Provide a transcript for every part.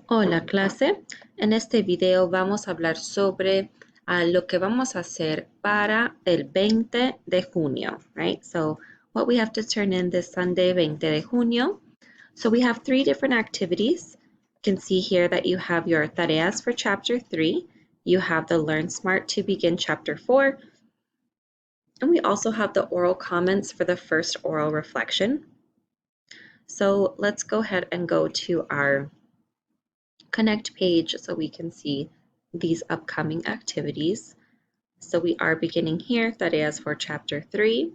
Hola clase, en este video vamos a hablar sobre lo que vamos a hacer para el 20 de junio, right? So what we have to turn in this Sunday, 20 de junio. So we have 3 different activities. You can see here that you have your tareas for chapter 3, you have the Learn Smart to begin chapter 4, and we also have the oral comments for the first oral reflection. So let's go ahead and go to our Connect page so we can see these upcoming activities. So we are beginning here, tareas for chapter 3.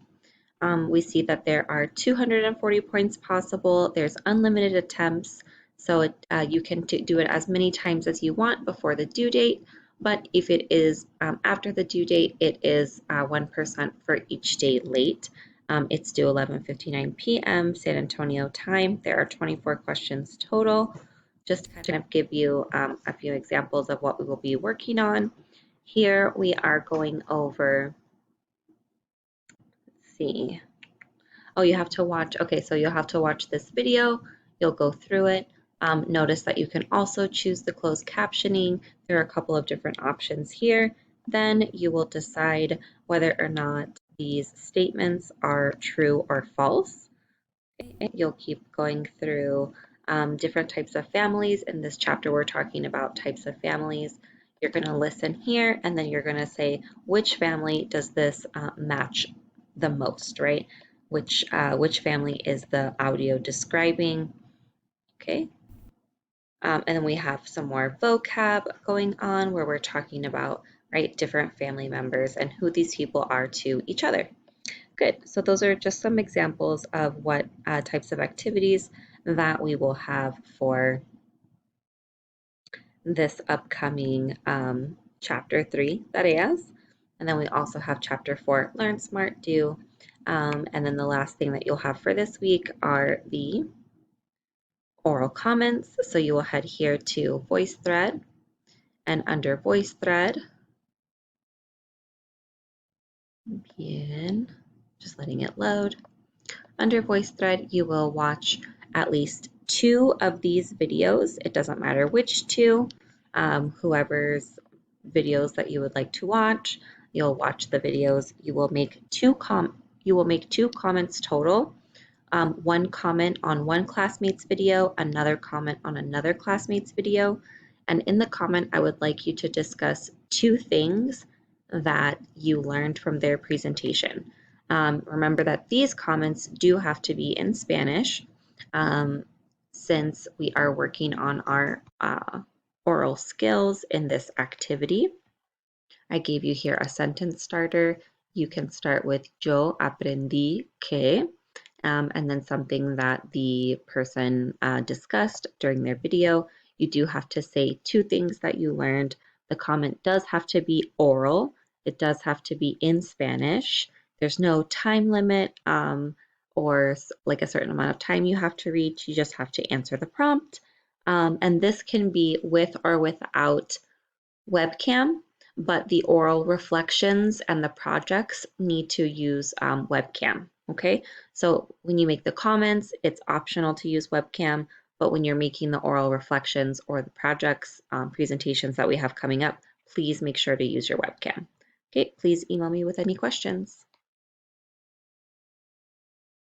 We see that there are 240 points possible. There's unlimited attempts, so you can do it as many times as you want before the due date. But if it is after the due date, it is 1% for each day late. It's due 11:59 p.m. San Antonio time. There are 24 questions total. Just to kind of give you a few examples of what we will be working on. Here we are going over, let's see. Oh, you have to watch, okay, so you'll have to watch this video. You'll go through it. Notice that you can also choose the closed captioning. There are a couple of different options here. Then you will decide whether or not these statements are true or false. You'll keep going through different types of families. In this chapter, we're talking about types of families. You're going to listen here, and then you're going to say, which family does this match the most, right? Which family is the audio describing, okay? And then we have some more vocab going on where we're talking about, right, different family members and who these people are to each other. Good. So those are just some examples of what types of activities that we will have for this upcoming chapter 3 tareas. And then we also have chapter 4, Learn Smart, Do. And then the last thing that you'll have for this week are the oral comments. So you will head here to VoiceThread, and under VoiceThread, bien, just letting it load. Under VoiceThread, you will watch at least 2 of these videos. It doesn't matter which 2, whoever's videos that you would like to watch, you'll watch the videos. You will make 2 comments total. 1 comment on one classmate's video, another comment on another classmate's video. And in the comment, I would like you to discuss 2 things that you learned from their presentation. Remember that these comments do have to be in Spanish since we are working on our oral skills in this activity. I gave you here a sentence starter. You can start with yo aprendí que, and then something that the person discussed during their video. You do have to say 2 things that you learned. The comment does have to be oral. It does have to be in Spanish. There's no time limit or like a certain amount of time you have to reach. You just have to answer the prompt. And this can be with or without webcam, but the oral reflections and the projects need to use webcam, okay? So when you make the comments, it's optional to use webcam, but when you're making the oral reflections or the projects presentations that we have coming up, please make sure to use your webcam. Okay, please email me with any questions.